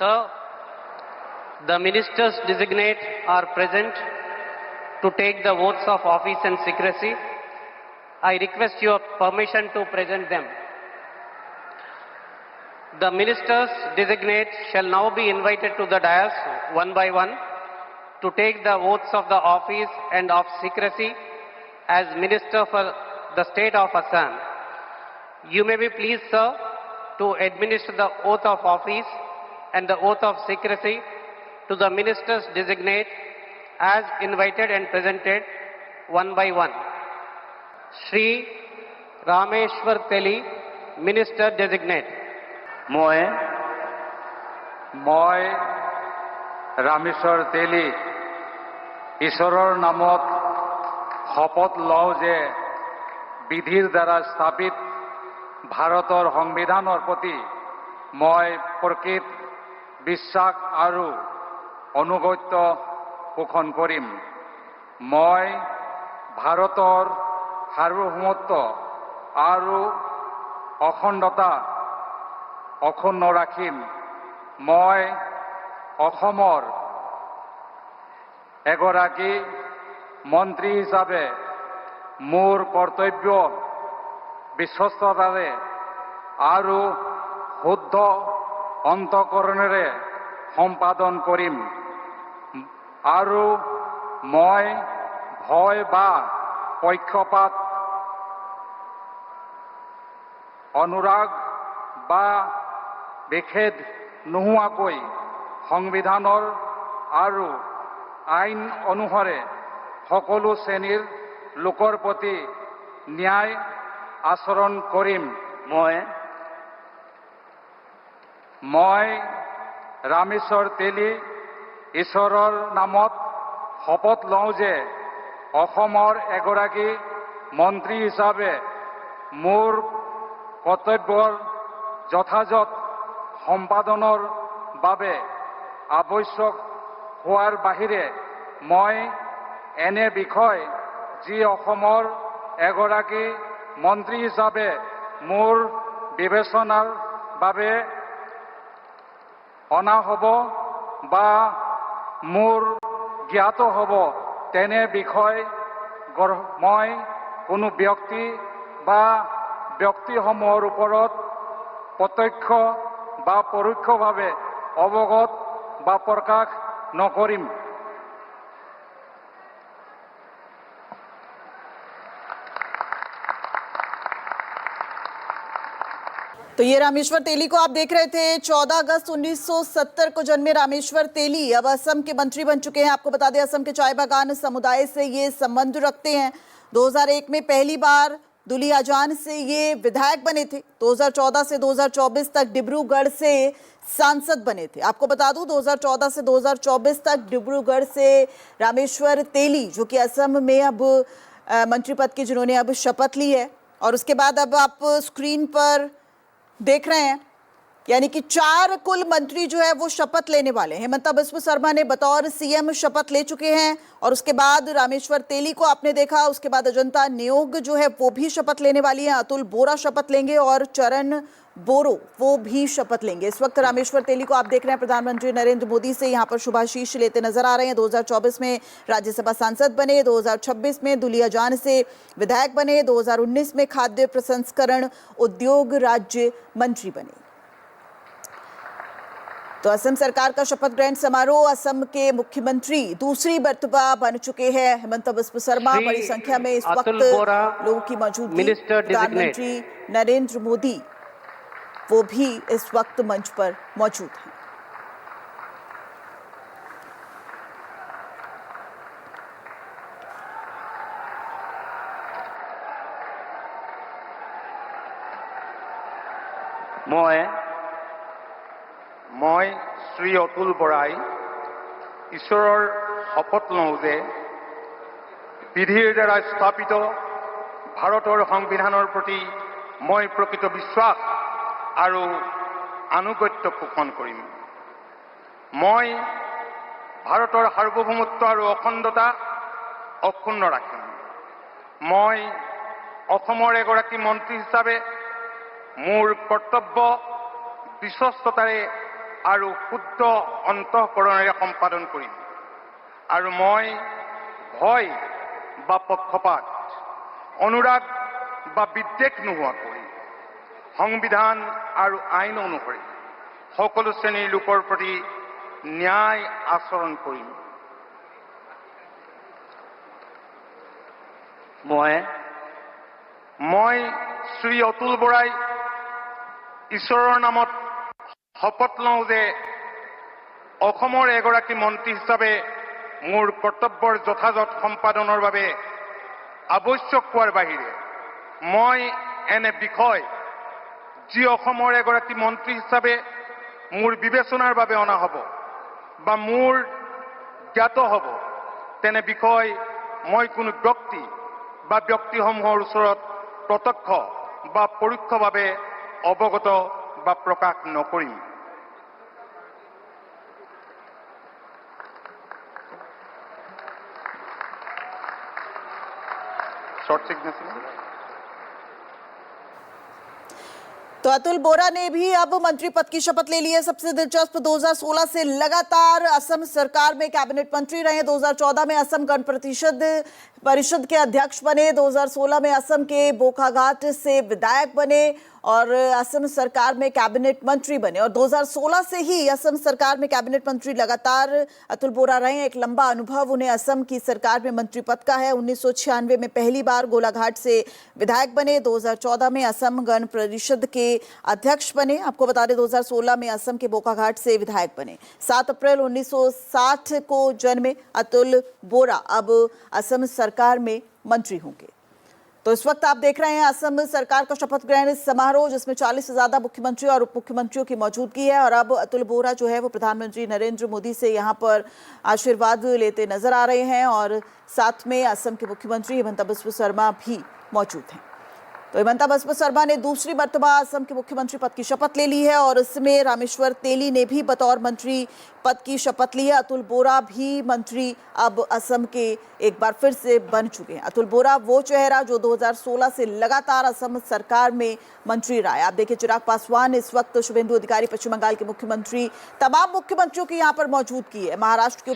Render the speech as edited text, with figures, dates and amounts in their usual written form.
Sir, the ministers designate are present to take the oaths of office and secrecy. I request your permission to present them. The ministers designate shall now be invited to the dais one by one to take the oaths of the office and of secrecy as Minister for the State of Assam. You may be pleased, sir, to administer the oath of office and the oath of secrecy to the ministers designate as invited and presented one by one. Shri Rameshwar Teli, Minister designate. মই ৰামেশ্বৰ তেলী ঈশ্বৰৰ নামত শপত লওঁ যে বিধিৰ দ্বাৰা স্থাপিত ভাৰতৰ সংবিধানৰ প্ৰতি মই প্ৰকৃত বিশ্বাস আৰু অনুগত্য পোষণ কৰিম। মই ভাৰতৰ সাৰ্বভৌমত্ব আৰু অখণ্ডতা অক্ষুণ্ণ ৰাখিম। মই অসমৰ এগৰাকী মন্ত্ৰী হিচাপে মোৰ কৰ্তব্য বিশ্বস্ততাৰে আৰু শুদ্ধ অন্তঃকৰণেৰে সম্পাদন কৰিম আৰু মই ভয় বা পক্ষপাত অনুৰাগ বা বিখেদ নোহোৱাকৈ সংবিধানৰ আৰু আইন অনুসাৰে সকলো শ্ৰেণীৰ লোকৰ প্ৰতি ন্যায় আচৰণ কৰিম। মই ৰামেশ্বৰ তেলী ঈশ্বৰৰ নামত শপত লওঁ যে অসমৰ এগৰাকী মন্ত্ৰী হিচাপে মোৰ কৰ্তব্যৰ যথাযথ সম্পাদনৰ বাবে আৱশ্যক হোৱাৰ বাহিৰে মই এনে বিষয় যি অসমৰ এগৰাকী মন্ত্ৰী হিচাপে মোৰ বিবেচনাৰ বাবে অনা হ'ব বা মোৰ জ্ঞাত হ'ব তেনে বিষয় মই কোনো ব্যক্তি বা ব্যক্তিসমূহৰ ওপৰত প্ৰত্যক্ষ বা পৰোক্ষভাৱে অৱগত বা প্ৰকাশ নকৰিম। तो ये रामेश्वर तेली को आप देख रहे थे। 14 अगस्त 1970 को जन्मे रामेश्वर तेली अब असम के मंत्री बन चुके हैं। आपको बता दें असम के चाय बागान समुदाय से ये संबंध रखते हैं। 2001 में पहली बार दुलियाजान से ये विधायक बने थे। 2014 से 2024 तक डिब्रूगढ़ से सांसद बने थे। आपको बता दूं 2014 से 2024 तक डिब्रूगढ़ से रामेश्वर तेली जो कि असम में अब मंत्री पद की जिन्होंने अब शपथ ली है और उसके बाद अब आप स्क्रीन पर देख रहे हैं यानी कि 4 कुल मंत्री जो है वो शपथ लेने वाले हैं। हेमंता बिस्वा शर्मा ने बतौर सीएम शपथ ले चुके हैं और उसके बाद रामेश्वर तेली को आपने देखा। उसके बाद अजंता नेओग जो है वो भी शपथ लेने वाली हैं। अतुल बोरा शपथ लेंगे और चरण बोरो वो भी शपथ लेंगे। इस वक्त रामेश्वर तेली को आप देख रहे हैं प्रधानमंत्री नरेंद्र मोदी से यहाँ पर शुभाशीष लेते नजर आ रहे हैं। 2024 में राज्यसभा सांसद बने, 2026 में दुलियाजान से विधायक बने, 2019 में खाद्य प्रसंस्करण उद्योग राज्य मंत्री बने। तो असम सरकार का शपथ ग्रहण समारोह असम के मुख्यमंत्री दूसरी मर्तबा बन चुके हैं हेमंता बिस्वा शर्मा। बड़ी संख्या में इस वक्त लोगों की मौजूदगी, प्रधानमंत्री नरेंद्र मोदी वो भी इस वक्त मंच पर मौजूद हैं। মই শ্ৰী অতুল বৰাই ঈশ্বৰৰ শপত লওঁ যে বিধিৰ দ্বাৰা স্থাপিত ভাৰতৰ সংবিধানৰ প্ৰতি মই প্ৰকৃত বিশ্বাস আৰু আনুগত্য পোষণ কৰিম। মই ভাৰতৰ সাৰ্বভৌমত্ব আৰু অখণ্ডতা অক্ষুণ্ণ ৰাখিম। মই অসমৰ এগৰাকী মন্ত্ৰী হিচাপে মোৰ কৰ্তব্য বিশ্বস্ততাৰে আৰু শুদ্ধ অন্তঃকৰণেৰে সম্পাদন কৰিম আৰু মই ভয় বা পক্ষপাত অনুৰাগ বা বিদ্বেষ নোহোৱাকৈ সংবিধান আৰু আইন অনুসৰি সকলো শ্ৰেণীৰ লোকৰ প্ৰতি ন্যায় আচৰণ কৰিম। মই শ্ৰী অতুল বৰাই ঈশ্বৰৰ নামত শপত লওঁ যে অসমৰ এগৰাকী মন্ত্ৰী হিচাপে মোৰ কৰ্তব্যৰ যথাযথ সম্পাদনৰ বাবে আৱশ্যক হোৱাৰ বাহিৰে মই এনে বিষয় যি অসমৰ এগৰাকী মন্ত্ৰী হিচাপে মোৰ বিবেচনাৰ বাবে অনা হ'ব বা মোৰ জ্ঞাত হ'ব তেনে বিষয় মই কোনো ব্যক্তি বা ব্যক্তিসমূহৰ ওচৰত প্ৰত্যক্ষ বা পৰোক্ষভাৱে অৱগত বা প্ৰকাশ নকৰিম। Short signature. तो अतुल बोरा ने भी अब मंत्री पद की शपथ ले ली है। सबसे दिलचस्प 2016 से लगातार असम सरकार में कैबिनेट मंत्री रहे। 2014 में असम गण परिषद के अध्यक्ष बने। 2016 में असम के बोकाघाट से विधायक बने और असम सरकार में कैबिनेट मंत्री बने और 2016 से ही असम सरकार में कैबिनेट मंत्री लगातार अतुल बोरा रहे। एक लंबा अनुभव उन्हें असम की सरकार में मंत्री पद का है। 1996 में पहली बार गोलाघाट से विधायक बने। 2014 में असम गण परिषद के अध्यक्ष बने। आपको बता दें 2016 में असम के बोकाघाट से विधायक बने। 7 अप्रैल 1960 को जन्मे अतुल बोरा अब असम सरकार में मंत्री होंगे। तो इस वक्त आप देख रहे हैं असम सरकार का शपथ ग्रहण समारोह जिसमें 40 से ज्यादा मुख्यमंत्री और उप मुख्यमंत्रियों की मौजूदगी है और अब अतुल बोरा जो है वो प्रधानमंत्री नरेंद्र मोदी से यहां पर आशीर्वाद लेते नजर आ रहे हैं और साथ में असम के मुख्यमंत्री हिमंता बिस्वा शर्मा भी मौजूद हैं। तो हिमंता बिस्वा शर्मा ने दूसरी मर्तबा असम के मुख्यमंत्री पद की शपथ ले ली है और इसमें रामेश्वर तेली ने भी बतौर मंत्री पद की शपथ ली है। अतुल बोरा भी मंत्री अब असम के एक बार फिर से बन चुके हैं। अतुल बोरा वो चेहरा जो 2016 से लगातार असम सरकार में मंत्री रहा है। आप देखिए चिराग पासवान इस वक्त, शुभेंदु अधिकारी पश्चिम बंगाल के मुख्यमंत्री, तमाम मुख्यमंत्रियों की यहाँ पर मौजूदगी है। महाराष्ट्र के